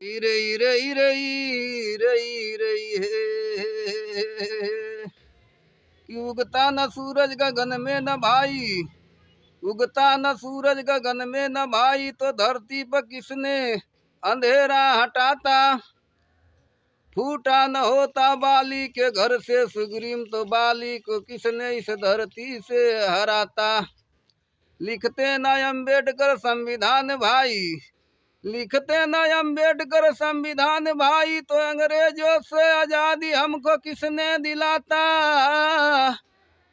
इरे इरे इरे इरे इरे हे कि उगता न सूरज गगन में न भाई, उगता न सूरज गगन में न भाई, तो धरती पर किसने अंधेरा हटाता। फूटा न होता बाली के घर से सुग्रीम, तो बाली को किसने इस धरती से हराता। लिखते न अम्बेडकर संविधान भाई, लिखते न अम्बेडकर संविधान भाई, तो अंग्रेजों से आजादी हमको किसने दिलाता।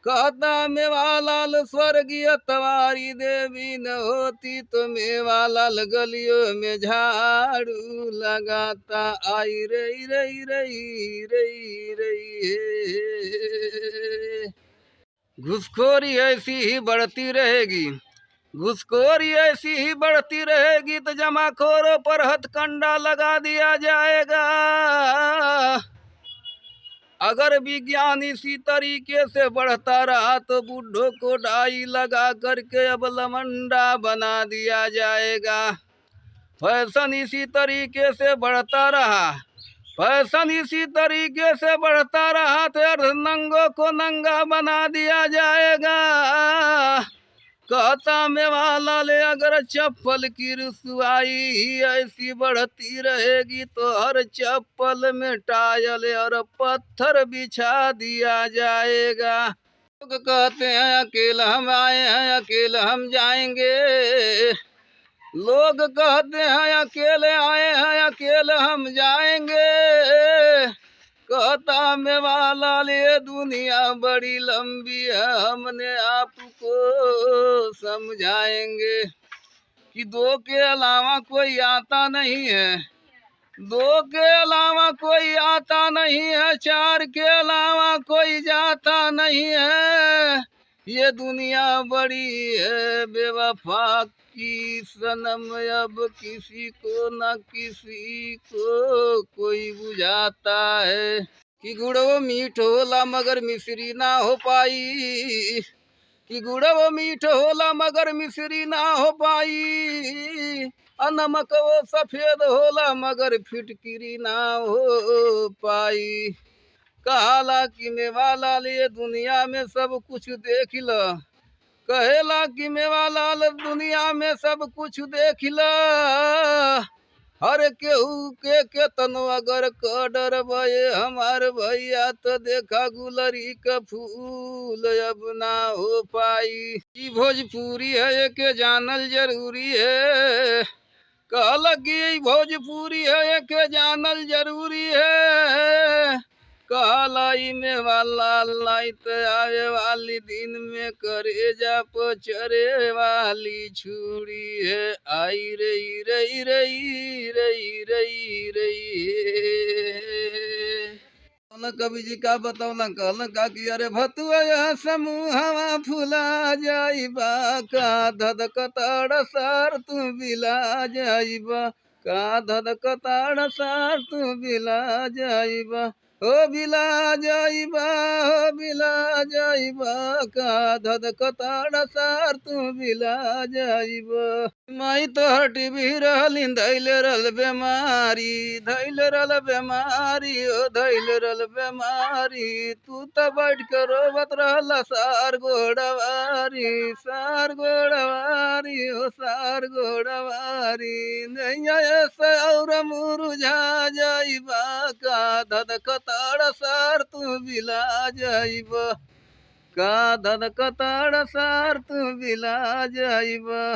कहता मेवालाल स्वर्गीय तुम्हारी देवी न होती, तो मेवालाल गलियों में झाड़ू लगाता। आई रही रही रही रही रही हे। घुसखोरी ऐसी ही बढ़ती रहेगी, घुसखोरी ऐसी ही बढ़ती रहेगी, तो जमाखोरों पर हथकंडा लगा दिया जाएगा। अगर विज्ञान इसी तरीके से बढ़ता रहा, तो बूढ़ों को डाई लगा करके अब लमंडा बना दिया जाएगा। फैशन इसी तरीके से बढ़ता रहा, फैशन इसी तरीके से बढ़ता रहा, तो अर्धनंगों को नंगा बना दिया जाएगा। कहता मेवालाल अगर चप्पल की रुसवाई ही ऐसी बढ़ती रहेगी, तो हर चप्पल में टायल और पत्थर बिछा दिया जाएगा। लोग कहते हैं अकेला हम आए हैं, अकेले हम जाएंगे। लोग कहते हैं अकेले आए हैं, अकेले हम जाएंगे। कहता मेवालाल ये दुनिया बड़ी लंबी है, हमने आपको समझाएंगे कि दो के अलावा कोई आता नहीं है, दो के अलावा कोई आता नहीं है, चार के अलावा कोई जाता नहीं है। ये दुनिया बड़ी है बेवफा की सनम, अब किसी को न किसी को कोई बुझाता है। कि गुड़ो मीठ होला मगर मिश्री ना हो पाई, कि गुड़ो मीठ होला मगर मिश्री ना हो पाई। नमक वो सफेद होला मगर फिटकिरी ना हो पाई। कहाला कि मेवालाल ये दुनिया में सब कुछ देख ल, कहेला कि मेवालाल दुनिया में सब कुछ देख ल। हर केहू के तनो अगर कडर भये हमार भैया, तो देखा गुलरी का फूल अब ना हो पाई। ई भोजपुरी है के जानल जरूरी है, कहल कि भोजपुरी है के जानल जरूरी है। कहलाई में वाला लाइट आवे वाली दिन में करेजा पचरे वाली छुरी है। आई रही रही रही रही रही रही। कवि जी का बतौला कहल का कि अरे भतुआ समूहवा फुला जाइबा, का धधकताड़ सार तू बिला जाइबा, का धधकताड़ सार तू बिला जाइबा। हो बिला जाइबा, हो बिला जाइबा, का धधकताड़ सार तू बिला जाइबा। माई तो हटी भी रहली धैल रल बेमारी, धैल रल बेमारी, ओ धैल रल बेमारी। तू तो बैठ के रोबत रहला सार गोड़वारी, सार गोड़वारी, ओ सार गोड़वारी। नैया ऐसे और मुरझा जाइबा, का धधकताड़ सार तू बिला जाइबा, का धधकताड़ सार तू बिला जाइबा।